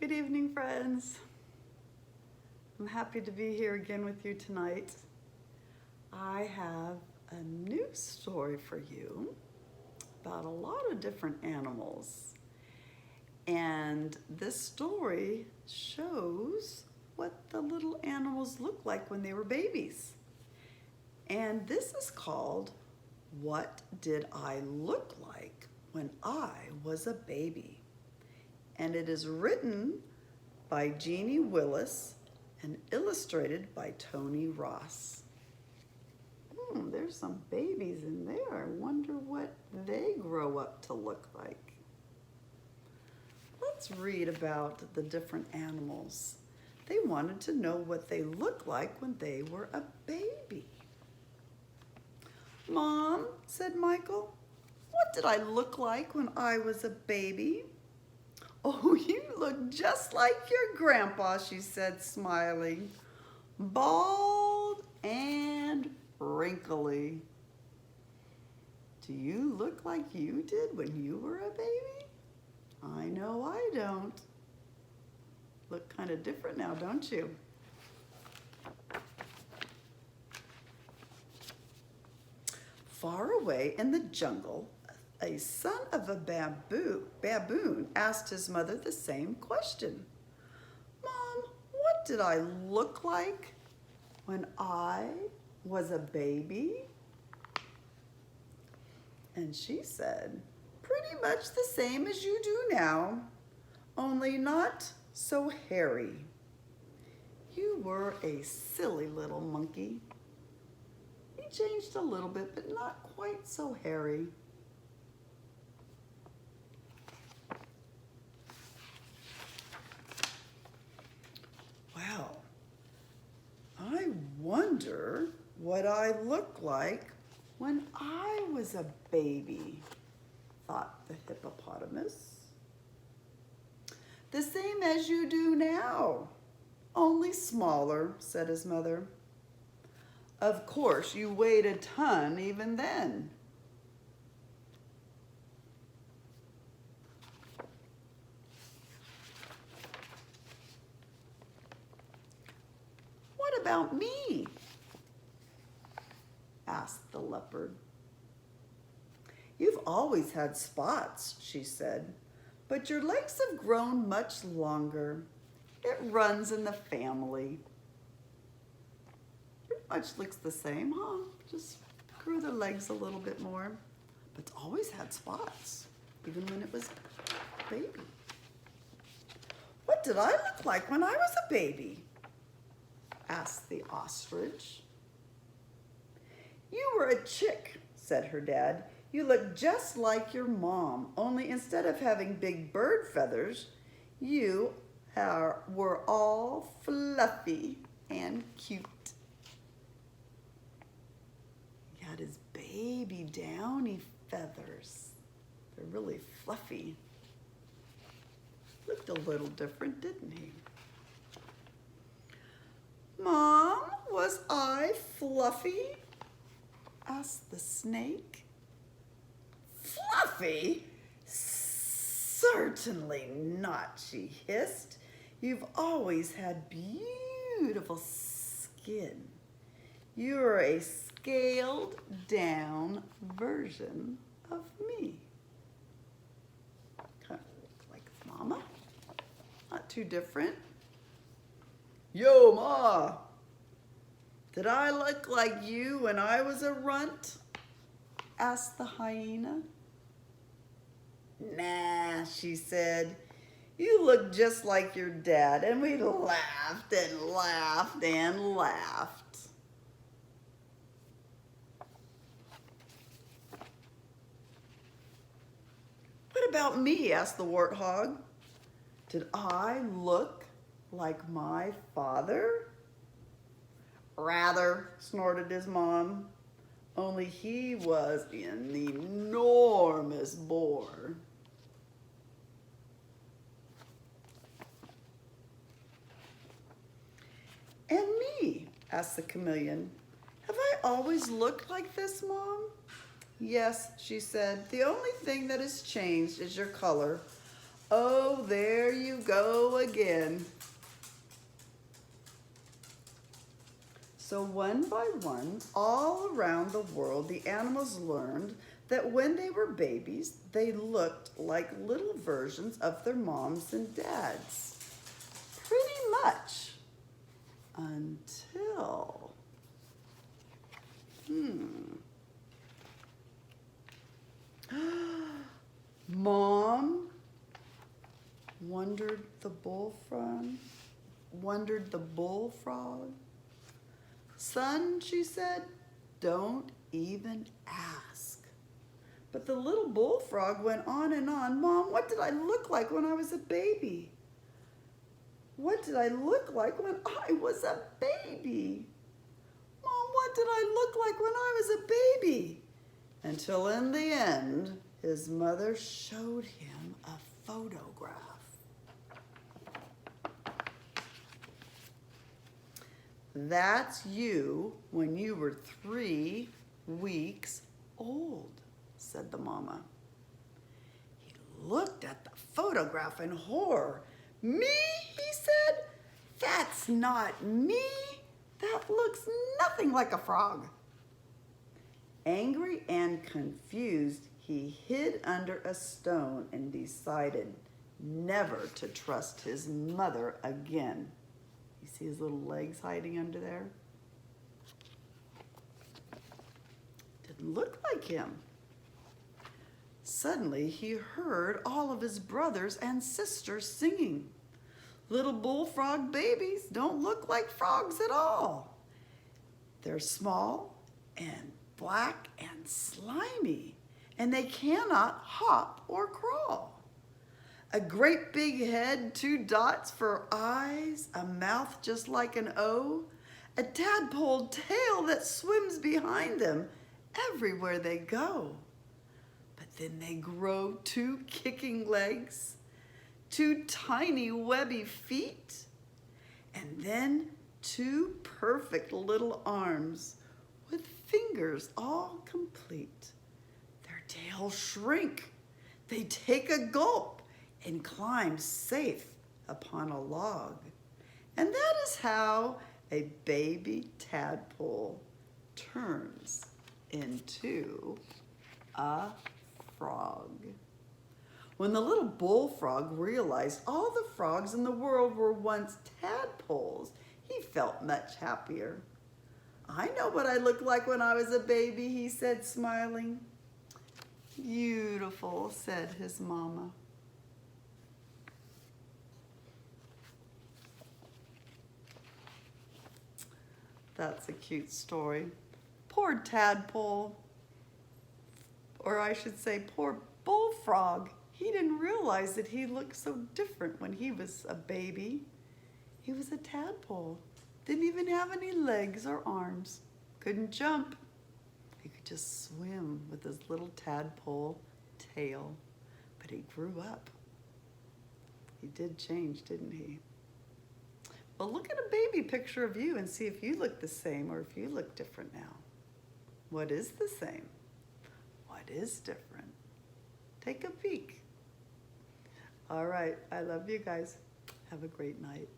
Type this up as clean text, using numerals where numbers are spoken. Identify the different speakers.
Speaker 1: Good evening, friends. I'm happy to be here again with you tonight. I have a new story for you about a lot of different animals. And this story shows what the little animals look like when they were babies. And this is called, What Did I Look Like When I Was a Baby? And it is written by Jeannie Willis and illustrated by Tony Ross. There's some babies in there. I wonder what they grow up to look like. Let's read about the different animals. They wanted to know what they looked like when they were a baby. Mom, said Michael, what did I look like when I was a baby? Oh, you look just like your grandpa, she said, smiling. Bald and wrinkly. Do you look like you did when you were a baby? I know I don't. Look kind of different now, don't you? Far away in the jungle, a son of a baboon asked his mother the same question. Mom, what did I look like when I was a baby? And she said, pretty much the same as you do now, only not so hairy. You were a silly little monkey. He changed a little bit, but not quite so hairy. Wow, I wonder what I looked like when I was a baby, thought the hippopotamus. The same as you do now, only smaller, said his mother. Of course, you weighed a ton even then. What about me? Asked the leopard. You've always had spots, she said, but your legs have grown much longer. It runs in the family. Pretty much looks the same, huh? Just grew the legs a little bit more, but it's always had spots, even when it was a baby. What did I look like when I was a baby? Asked the ostrich. You were a chick, said her dad. You look just like your mom, only instead of having big bird feathers, you were all fluffy and cute. He had his baby downy feathers. They're really fluffy. Looked a little different, didn't he? Mom, was I fluffy? Asked the snake. Fluffy? Certainly not, she hissed. You've always had beautiful skin. You're a scaled down version of me. Kind of like Mama. Not too different. Yo, Ma, did I look like you when I was a runt? Asked the hyena. Nah, she said, you look just like your dad. And we laughed and laughed and laughed. What about me? Asked the warthog. Did I look like my father? Rather, snorted his mom. Only he was an enormous boar. And me, asked the chameleon. Have I always looked like this, Mom? Yes, she said. The only thing that has changed is your color. Oh, there you go again. So one by one, all around the world, the animals learned that when they were babies, they looked like little versions of their moms and dads. Pretty much. Until, Mom, wondered the bullfrog. Wondered the bullfrog. Son, she said, don't even ask. But the little bullfrog went on and on. Mom, what did I look like when I was a baby? What did I look like when I was a baby? Mom, what did I look like when I was a baby? Until in the end, his mother showed him a photograph. That's you when you were 3 weeks old, said the mama. He looked at the photograph in horror. Me, he said, that's not me. That looks nothing like a frog. Angry and confused, he hid under a stone and decided never to trust his mother again. You see his little legs hiding under there? Didn't look like him. Suddenly, he heard all of his brothers and sisters singing. Little bullfrog babies don't look like frogs at all. They're small and black and slimy, and they cannot hop or crawl. A great big head, 2 dots for eyes, a mouth just like an O, a tadpole tail that swims behind them everywhere they go. But then they grow 2 kicking legs, 2 tiny webby feet, and then 2 perfect little arms with fingers all complete. Their tails shrink. They take a gulp and climb safe upon a log. And that is how a baby tadpole turns into a frog. When the little bullfrog realized all the frogs in the world were once tadpoles, he felt much happier. I know what I looked like when I was a baby, he said, smiling. Beautiful, said his mama. That's a cute story. Poor tadpole, or I should say poor bullfrog. He didn't realize that he looked so different when he was a baby. He was a tadpole. Didn't even have any legs or arms. Couldn't jump. He could just swim with his little tadpole tail. But he grew up. He did change, didn't he? Well, look at a baby picture of you and see if you look the same or if you look different now. What is the same? What is different? Take a peek. All right, I love you guys. Have a great night.